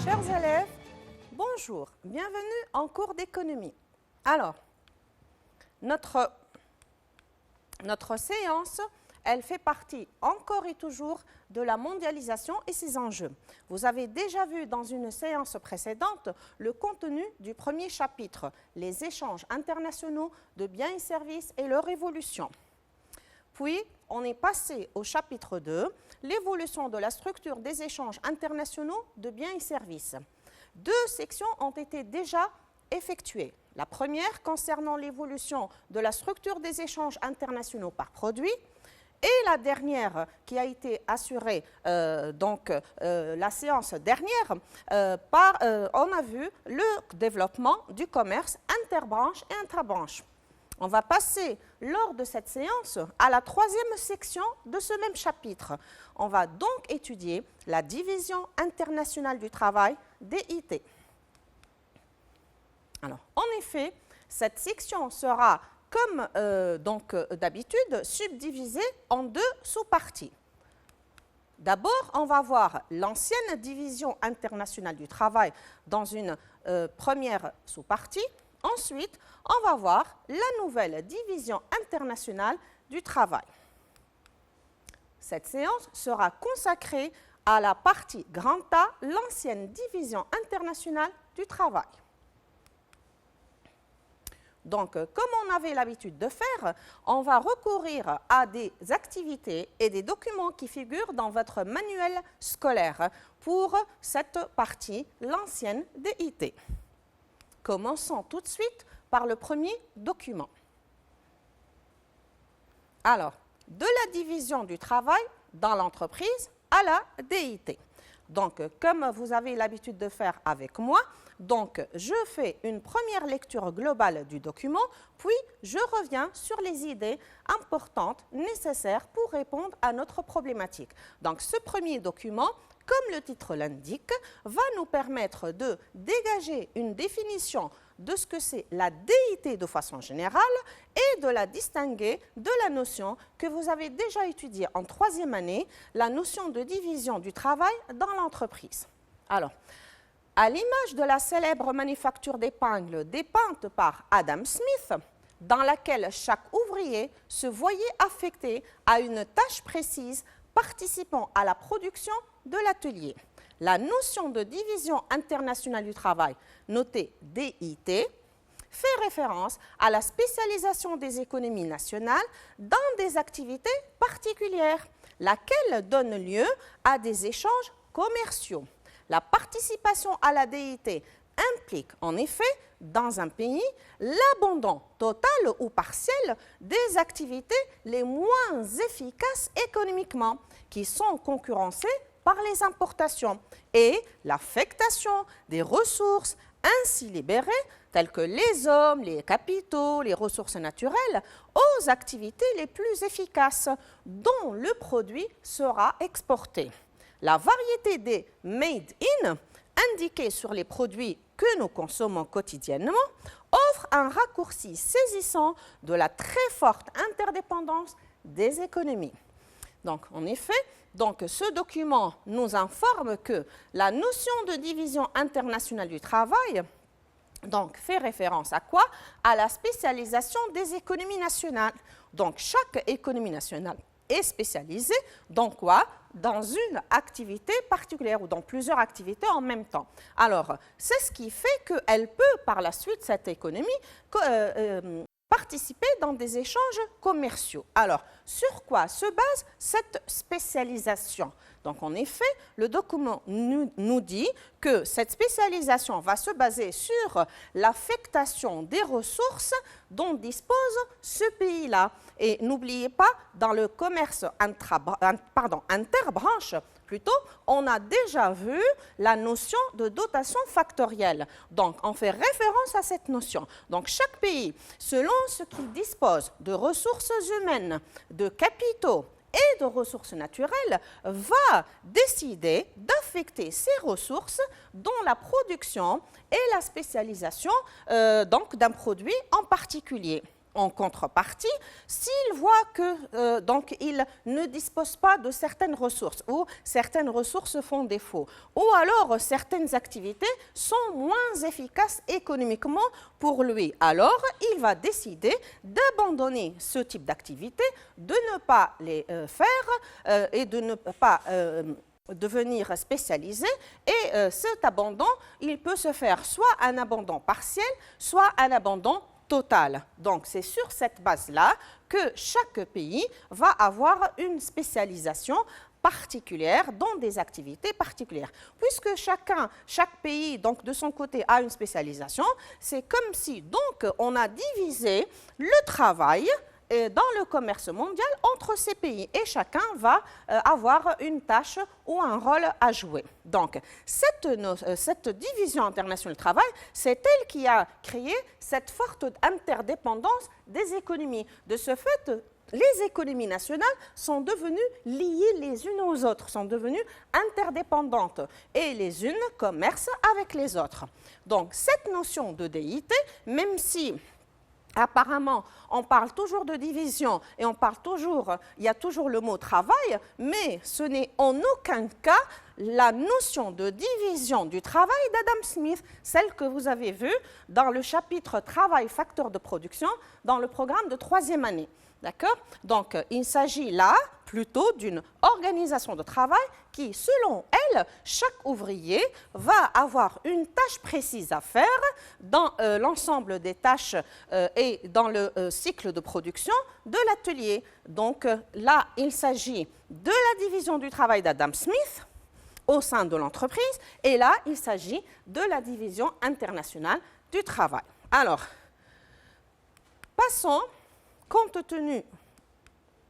Chers élèves, bonjour, bienvenue en cours d'économie. Alors, notre séance, elle fait partie encore et toujours de la mondialisation et ses enjeux. Vous avez déjà vu dans une séance précédente le contenu du premier chapitre, les échanges internationaux de biens et services et leur évolution. Puis, on est passé au chapitre 2, l'évolution de la structure des échanges internationaux de biens et services. Deux sections ont été déjà effectuées. La première concernant l'évolution de la structure des échanges internationaux par produit et la dernière qui a été assurée, la séance dernière, on a vu le développement du commerce interbranche et intrabranche. On va passer lors de cette séance à la troisième section de ce même chapitre. On va donc étudier la division internationale du travail, DIT. Alors, en effet, cette section sera, comme d'habitude, subdivisée en deux sous-parties. D'abord, on va voir l'ancienne division internationale du travail dans une première sous-partie. Ensuite, on va voir la nouvelle division internationale du travail. Cette séance sera consacrée à la partie grand A, l'ancienne division internationale du travail. Donc, comme on avait l'habitude de faire, on va recourir à des activités et des documents qui figurent dans votre manuel scolaire pour cette partie, l'ancienne DIT. Commençons tout de suite par le premier document. Alors, de la division du travail dans l'entreprise à la DIT. Donc, comme vous avez l'habitude de faire avec moi, donc je fais une première lecture globale du document, puis je reviens sur les idées importantes nécessaires pour répondre à notre problématique. Donc, ce premier document, comme le titre l'indique, va nous permettre de dégager une définition de ce que c'est la DIT de façon générale et de la distinguer de la notion que vous avez déjà étudiée en troisième année, la notion de division du travail dans l'entreprise. Alors, à l'image de la célèbre manufacture d'épingles dépeinte par Adam Smith, dans laquelle chaque ouvrier se voyait affecté à une tâche précise participant à la production de l'atelier. La notion de division internationale du travail, notée DIT, fait référence à la spécialisation des économies nationales dans des activités particulières, laquelle donne lieu à des échanges commerciaux. La participation à la DIT implique en effet, dans un pays, l'abandon total ou partiel des activités les moins efficaces économiquement, qui sont concurrencées par les importations, et l'affectation des ressources ainsi libérées, telles que les hommes, les capitaux, les ressources naturelles, aux activités les plus efficaces, dont le produit sera exporté. La variété des « made in » indiquées sur les produits que nous consommons quotidiennement offre un raccourci saisissant de la très forte interdépendance des économies. Donc, en effet, ce document nous informe que la notion de division internationale du travail fait référence à quoi? À la spécialisation des économies nationales. Donc, chaque économie nationale est spécialisée dans quoi? Dans une activité particulière ou dans plusieurs activités en même temps. Alors, c'est ce qui fait qu'elle peut, par la suite, cette économie, participer dans des échanges commerciaux. Alors, sur quoi se base cette spécialisation? Donc, en effet, le document nous dit que cette spécialisation va se baser sur l'affectation des ressources dont dispose ce pays-là. Et n'oubliez pas, dans le commerce interbranche, on a déjà vu la notion de dotation factorielle. Donc, on fait référence à cette notion. Donc, chaque pays, selon ce qu'il dispose de ressources humaines, de capitaux et de ressources naturelles, va décider d'affecter ces ressources dans la production et la spécialisation d'un produit en particulier. en contrepartie, s'ils voient que donc ils ne disposent pas de certaines ressources ou certaines ressources font défaut ou alors certaines activités sont moins efficaces économiquement pour lui, alors il va décider d'abandonner ce type d'activité, de ne pas les faire et de ne pas devenir spécialisé et cet abandon, il peut se faire soit un abandon partiel, soit un abandon total. Donc, c'est sur cette base-là que chaque pays va avoir une spécialisation particulière dans des activités particulières. Puisque chaque pays, donc, de son côté, a une spécialisation, c'est comme si, donc, on a divisé le travail dans le commerce mondial entre ces pays et chacun va avoir une tâche ou un rôle à jouer. Donc, cette division internationale du travail, c'est elle qui a créé cette forte interdépendance des économies. De ce fait, les économies nationales sont devenues liées les unes aux autres, sont devenues interdépendantes et les unes commercent avec les autres. Donc, cette notion de déité, même si apparemment, on parle toujours de division et il y a toujours le mot travail, mais ce n'est en aucun cas la notion de division du travail d'Adam Smith, celle que vous avez vue dans le chapitre Travail, facteur de production, dans le programme de 3e année. D'accord? Donc, il s'agit là plutôt d'une organisation de travail qui, selon elle, chaque ouvrier va avoir une tâche précise à faire dans l'ensemble des tâches et dans le cycle de production de l'atelier. Donc, là, il s'agit de la division du travail d'Adam Smith au sein de l'entreprise et là, il s'agit de la division internationale du travail. Alors, passons, compte tenu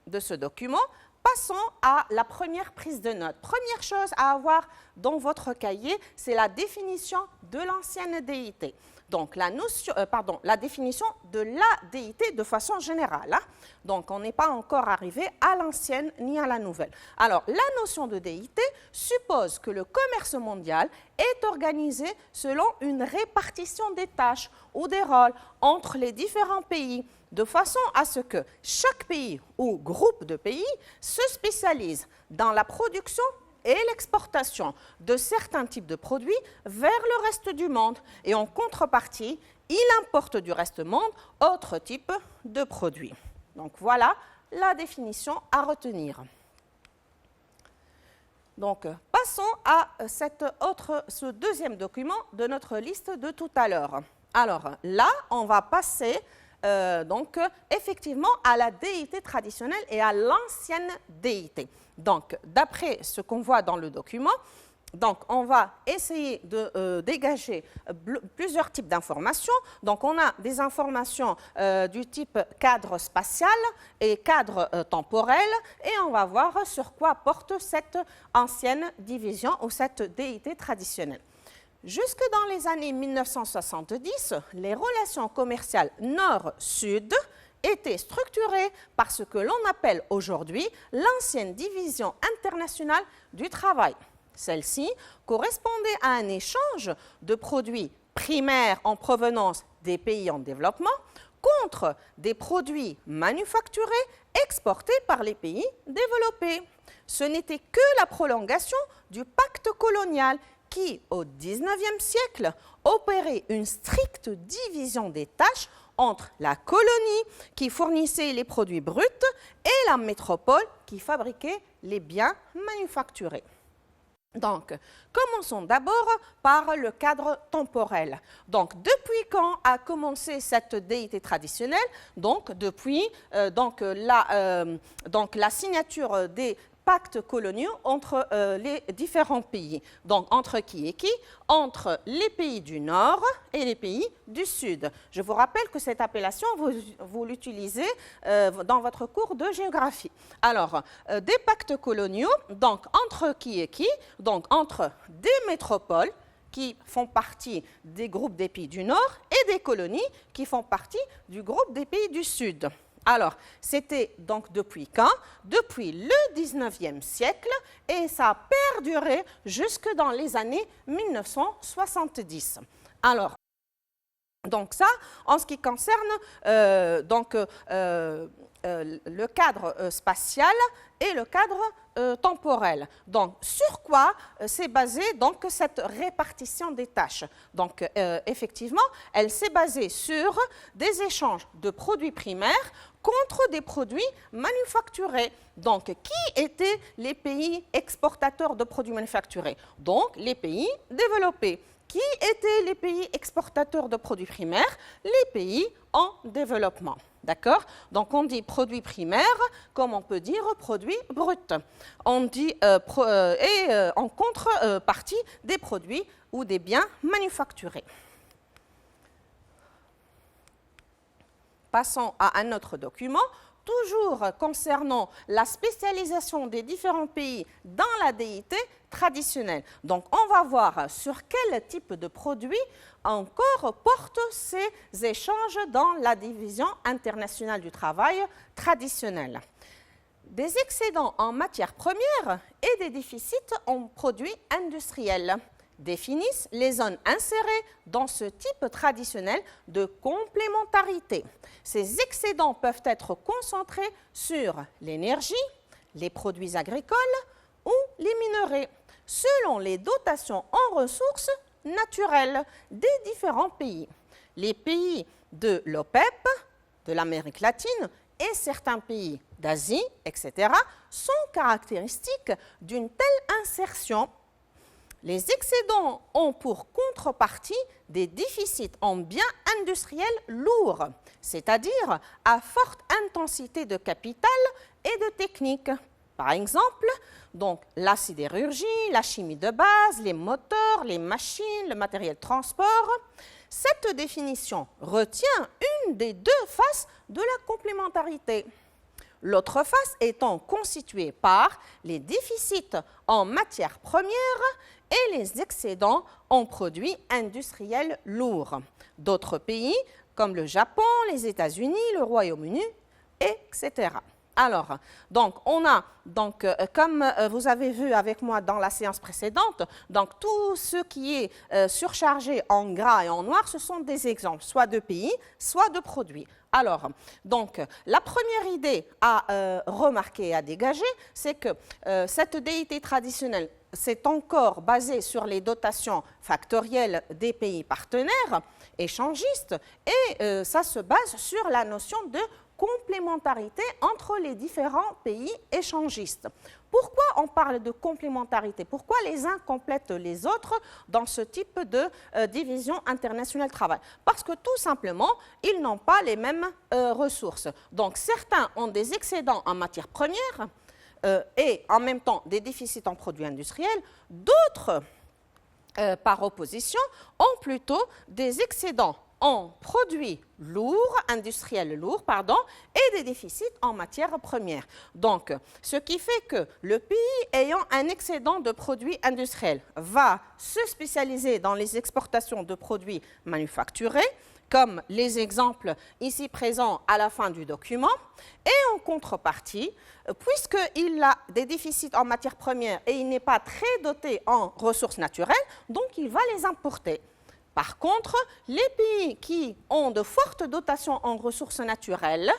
de ce document, passons à la première prise de notes. Première chose à avoir dans votre cahier, c'est la définition de l'ancienne déité. Donc, la définition de la déité de façon générale. Hein. Donc, on n'est pas encore arrivé à l'ancienne ni à la nouvelle. Alors, la notion de déité suppose que le commerce mondial est organisé selon une répartition des tâches ou des rôles entre les différents pays, de façon à ce que chaque pays ou groupe de pays se spécialise dans la production et l'exportation de certains types de produits vers le reste du monde. Et en contrepartie, il importe du reste du monde autres types de produits. Donc voilà la définition à retenir. Donc passons à ce deuxième document de notre liste de tout à l'heure. Alors là, on va passer effectivement à la déité traditionnelle et à l'ancienne déité. Donc, d'après ce qu'on voit dans le document, donc, on va essayer de dégager plusieurs types d'informations. Donc, on a des informations du type cadre spatial et cadre temporel et on va voir sur quoi porte cette ancienne division ou cette déité traditionnelle. Jusque dans les années 1970, les relations commerciales nord-sud étaient structurées par ce que l'on appelle aujourd'hui l'ancienne division internationale du travail. Celle-ci correspondait à un échange de produits primaires en provenance des pays en développement contre des produits manufacturés exportés par les pays développés. Ce n'était que la prolongation du pacte colonial qui, au XIXe siècle, opérait une stricte division des tâches entre la colonie qui fournissait les produits bruts et la métropole qui fabriquait les biens manufacturés. Donc, commençons d'abord par le cadre temporel. Donc, depuis quand a commencé cette déité traditionnelle? Donc, depuis la signature des pactes coloniaux entre les différents pays. Donc, entre qui et qui? Entre les pays du Nord et les pays du Sud. Je vous rappelle que cette appellation, vous l'utilisez dans votre cours de géographie. Alors, des pactes coloniaux, donc entre qui et qui? Donc, entre des métropoles qui font partie des groupes des pays du Nord et des colonies qui font partie du groupe des pays du Sud. Alors, c'était donc depuis quand? Depuis le 19e siècle et ça a perduré jusque dans les années 1970. Alors, Donc ça, en ce qui concerne le cadre spatial et le cadre temporel. Donc, sur quoi s'est basée donc cette répartition des tâches? Donc, effectivement, elle s'est basée sur des échanges de produits primaires contre des produits manufacturés. Donc, qui étaient les pays exportateurs de produits manufacturés? Donc, les pays développés. Qui étaient les pays exportateurs de produits primaires? Les pays en développement. D'accord? Donc, on dit produits primaires, comme on peut dire produits bruts. On dit en contrepartie des produits ou des biens manufacturés. Passons à un autre document. Toujours concernant la spécialisation des différents pays dans la DIT traditionnelle. Donc, on va voir sur quel type de produits encore portent ces échanges dans la division internationale du travail traditionnelle. Des excédents en matières premières et des déficits en produits industriels définissent les zones insérées dans ce type traditionnel de complémentarité. Ces excédents peuvent être concentrés sur l'énergie, les produits agricoles ou les minerais, selon les dotations en ressources naturelles des différents pays. Les pays de l'OPEP, de l'Amérique latine et certains pays d'Asie, etc., sont caractéristiques d'une telle insertion. Les excédents ont pour contrepartie des déficits en biens industriels lourds, c'est-à-dire à forte intensité de capital et de technique. Par exemple, donc, la sidérurgie, la chimie de base, les moteurs, les machines, le matériel de transport. Cette définition retient une des deux faces de la complémentarité. L'autre face étant constituée par les déficits en matières premières et les excédents en produits industriels lourds. D'autres pays, comme le Japon, les États-Unis, le Royaume-Uni, etc. Alors, donc, on a, donc, comme vous avez vu avec moi dans la séance précédente, donc, tout ce qui est surchargé en gras et en noir, ce sont des exemples, soit de pays, soit de produits. Alors, donc, la première idée à remarquer et à dégager, c'est que cette DIT traditionnelle, c'est encore basé sur les dotations factorielles des pays partenaires, échangistes, et ça se base sur la notion de complémentarité entre les différents pays échangistes. Pourquoi on parle de complémentarité? Pourquoi les uns complètent les autres dans ce type de division internationale du travail? Parce que tout simplement, ils n'ont pas les mêmes ressources. Donc certains ont des excédents en matières premières et en même temps des déficits en produits industriels. D'autres, par opposition, ont plutôt des excédents en produits lourds, industriels lourds, pardon, et des déficits en matières premières. Donc, ce qui fait que le pays ayant un excédent de produits industriels va se spécialiser dans les exportations de produits manufacturés, comme les exemples ici présents à la fin du document, et en contrepartie, puisqu'il a des déficits en matières premières et il n'est pas très doté en ressources naturelles, donc il va les importer. Par contre, les pays qui ont de fortes dotations en ressources naturelles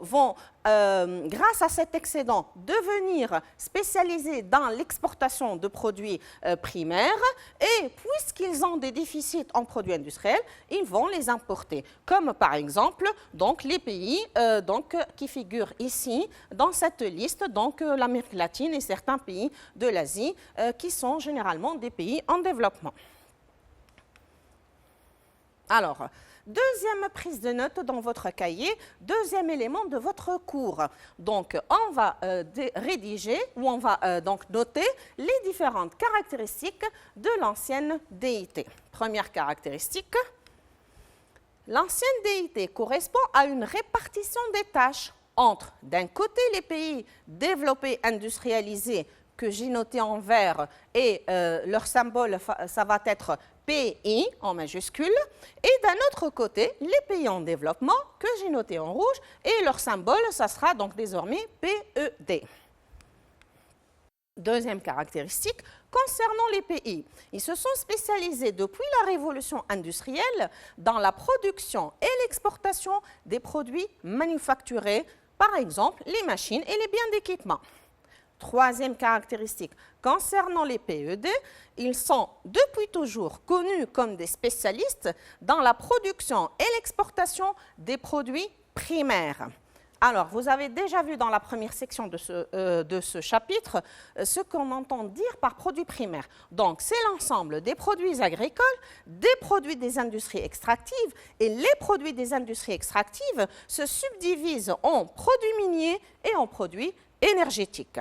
vont, grâce à cet excédent, devenir spécialisés dans l'exportation de produits primaires et puisqu'ils ont des déficits en produits industriels, ils vont les importer. Comme par exemple donc, les pays qui figurent ici dans cette liste, donc l'Amérique latine et certains pays de l'Asie qui sont généralement des pays en développement. Alors, deuxième prise de notes dans votre cahier, deuxième élément de votre cours. Donc, on va rédiger ou on va donc noter les différentes caractéristiques de l'ancienne DIT. Première caractéristique, l'ancienne DIT correspond à une répartition des tâches entre, d'un côté, les pays développés, industrialisés, que j'ai noté en vert, et leur symbole, ça va être PI en majuscule, et d'un autre côté, les pays en développement, que j'ai noté en rouge, et leur symbole, ça sera donc désormais PED. Deuxième caractéristique, concernant les pays, ils se sont spécialisés depuis la révolution industrielle dans la production et l'exportation des produits manufacturés, par exemple les machines et les biens d'équipement. Troisième caractéristique, concernant les PED, ils sont depuis toujours connus comme des spécialistes dans la production et l'exportation des produits primaires. Alors, vous avez déjà vu dans la première section de ce chapitre ce qu'on entend dire par produits primaires. Donc, c'est l'ensemble des produits agricoles, des produits des industries extractives, et les produits des industries extractives se subdivisent en produits miniers et en produits énergétiques.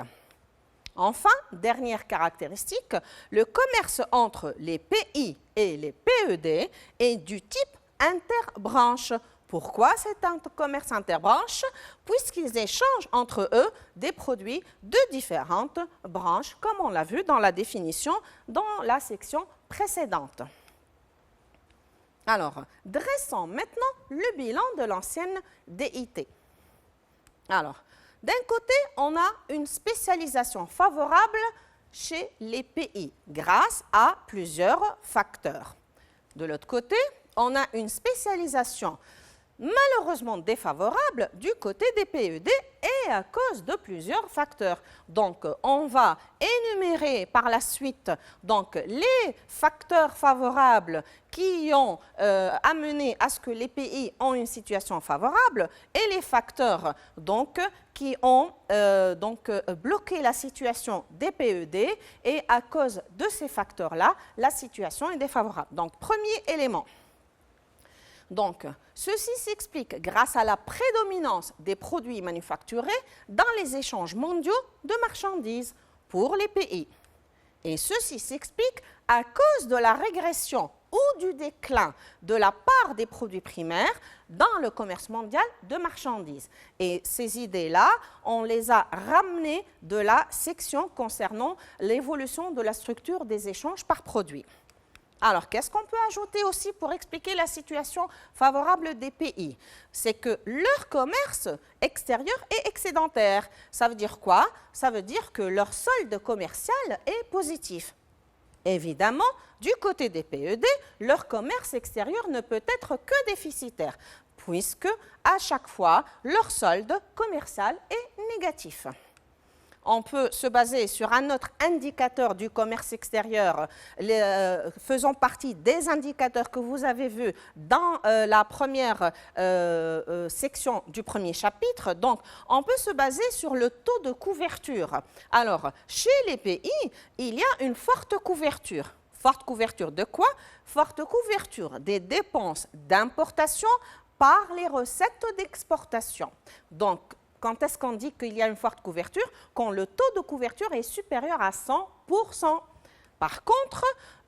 Enfin, dernière caractéristique, le commerce entre les PI et les PED est du type interbranche. Pourquoi c'est un commerce interbranche? Puisqu'ils échangent entre eux des produits de différentes branches, comme on l'a vu dans la définition dans la section précédente. Alors, dressons maintenant le bilan de l'ancienne DIT. Alors, d'un côté, on a une spécialisation favorable chez les pays grâce à plusieurs facteurs. De l'autre côté, on a une spécialisation malheureusement défavorable du côté des PED et à cause de plusieurs facteurs. Donc, on va énumérer par la suite donc, les facteurs favorables qui ont amené à ce que les pays ont une situation favorable et les facteurs donc, qui ont bloqué la situation des PED et à cause de ces facteurs-là, la situation est défavorable. Donc, premier élément. Donc, ceci s'explique grâce à la prédominance des produits manufacturés dans les échanges mondiaux de marchandises pour les pays. Et ceci s'explique à cause de la régression ou du déclin de la part des produits primaires dans le commerce mondial de marchandises. Et ces idées-là, on les a ramenées de la section concernant l'évolution de la structure des échanges par produit. Alors, qu'est-ce qu'on peut ajouter aussi pour expliquer la situation favorable des pays? C'est que leur commerce extérieur est excédentaire. Ça veut dire quoi? Ça veut dire que leur solde commercial est positif. Évidemment, du côté des PED, leur commerce extérieur ne peut être que déficitaire, puisque à chaque fois, leur solde commercial est négatif. On peut se baser sur un autre indicateur du commerce extérieur, faisant partie des indicateurs que vous avez vus dans la première section du premier chapitre. Donc, on peut se baser sur le taux de couverture. Alors, chez les pays, il y a une forte couverture. Forte couverture de quoi? Forte couverture des dépenses d'importation par les recettes d'exportation. Donc, quand est-ce qu'on dit qu'il y a une forte couverture? Quand le taux de couverture est supérieur à 100%. Par contre,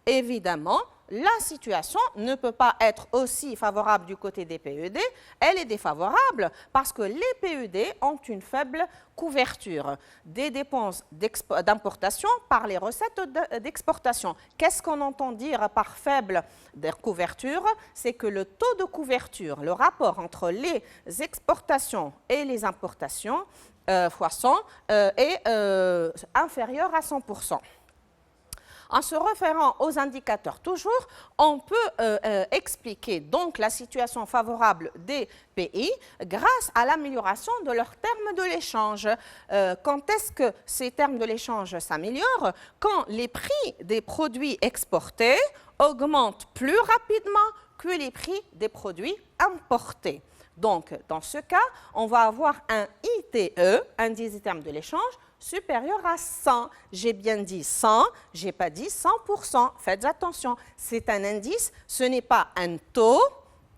évidemment, la situation ne peut pas être aussi favorable du côté des PED. Elle est défavorable parce que les PED ont une faible couverture des dépenses d'importation par les recettes d'exportation. Qu'est-ce qu'on entend dire par faible couverture? C'est que le taux de couverture, le rapport entre les exportations et les importations fois 100 est inférieur à 100%. En se référant aux indicateurs toujours, on peut expliquer donc la situation favorable des pays grâce à l'amélioration de leurs termes de l'échange. Quand est-ce que ces termes de l'échange s'améliorent? Quand les prix des produits exportés augmentent plus rapidement que les prix des produits importés. Donc, dans ce cas, on va avoir un ITE, indice des termes de l'échange, supérieur à 100. J'ai bien dit 100, je n'ai pas dit 100%. Faites attention, c'est un indice, ce n'est pas un taux,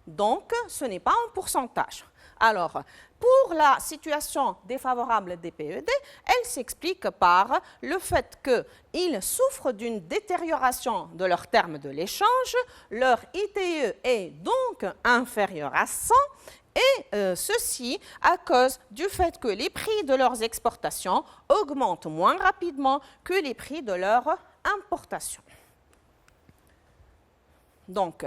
donc ce n'est pas un pourcentage. Alors, pour la situation défavorable des PED, elle s'explique par le fait qu'ils souffrent d'une détérioration de leurs termes de l'échange, leur ITE est donc inférieur à 100, et ceci à cause du fait que les prix de leurs exportations augmentent moins rapidement que les prix de leurs importations. Donc,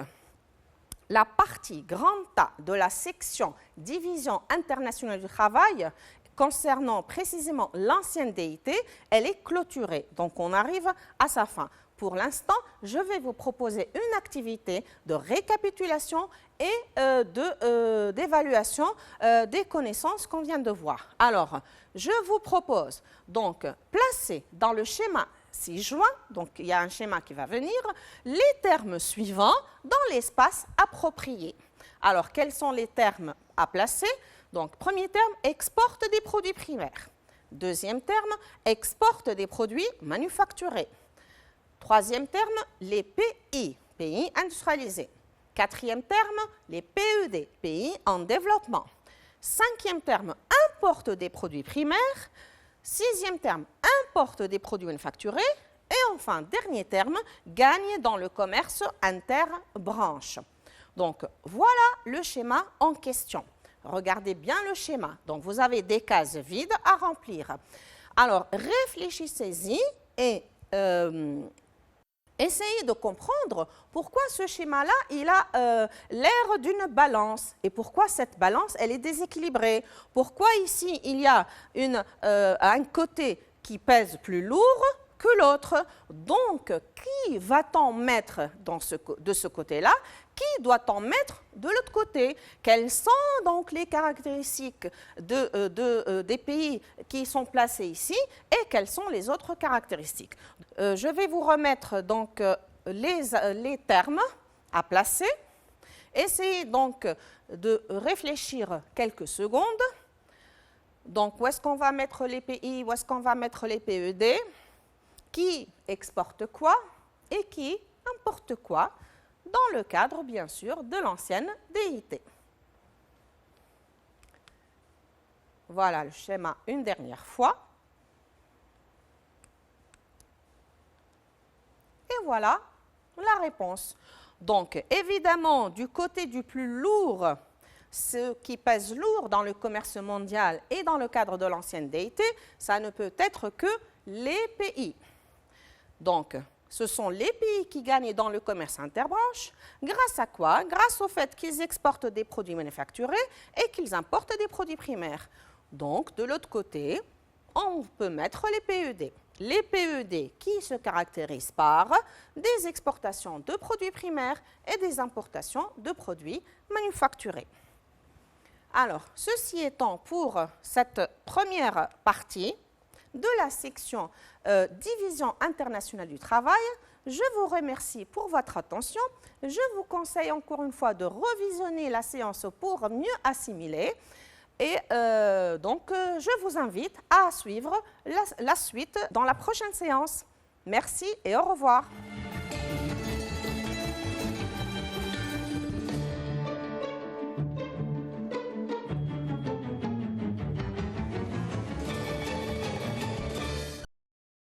la partie grand A de la section Division internationale du travail concernant précisément l'ancienne DIT, elle est clôturée. Donc, on arrive à sa fin. Pour l'instant, je vais vous proposer une activité de récapitulation et d'évaluation des connaissances qu'on vient de voir. Alors, je vous propose donc placer dans le schéma 6 juin, donc il y a un schéma qui va venir, les termes suivants dans l'espace approprié. Alors, quels sont les termes à placer? Donc, premier terme, exporte des produits primaires. Deuxième terme, exporte des produits manufacturés. Troisième terme, les pays, pays industrialisés. Quatrième terme, les PED, pays en développement. Cinquième terme, importe des produits primaires. Sixième terme, importe des produits manufacturés. Et enfin, dernier terme, gagne dans le commerce interbranche. Donc, voilà le schéma en question. Regardez bien le schéma. Donc, vous avez des cases vides à remplir. Alors, réfléchissez-y et essayez de comprendre pourquoi ce schéma-là, il a l'air d'une balance et pourquoi cette balance, elle est déséquilibrée. Pourquoi ici, il y a un côté qui pèse plus lourd que l'autre. Donc, qui va-t-on mettre de ce côté-là? Qui doit-on mettre de l'autre côté? Quelles sont donc les caractéristiques des pays qui sont placés ici et quelles sont les autres caractéristiques? Je vais vous remettre donc les termes à placer. Essayez donc de réfléchir quelques secondes. Donc, où est-ce qu'on va mettre les pays? Où est-ce qu'on va mettre les PED? Qui exporte quoi et qui importe quoi dans le cadre, bien sûr, de l'ancienne DIT. Voilà le schéma une dernière fois. Et voilà la réponse. Donc, évidemment, du côté du plus lourd, ce qui pèse lourd dans le commerce mondial et dans le cadre de l'ancienne DIT, ça ne peut être que les pays. Donc, ce sont les pays qui gagnent dans le commerce interbranche. Grâce à quoi? Grâce au fait qu'ils exportent des produits manufacturés et qu'ils importent des produits primaires. Donc, de l'autre côté, on peut mettre les PED. Les PED qui se caractérisent par des exportations de produits primaires et des importations de produits manufacturés. Alors, ceci étant pour cette première partie de la section Division internationale du travail, je vous remercie pour votre attention. Je vous conseille encore une fois de revisionner la séance pour mieux assimiler. Et donc, je vous invite à suivre la suite dans la prochaine séance. Merci et au revoir.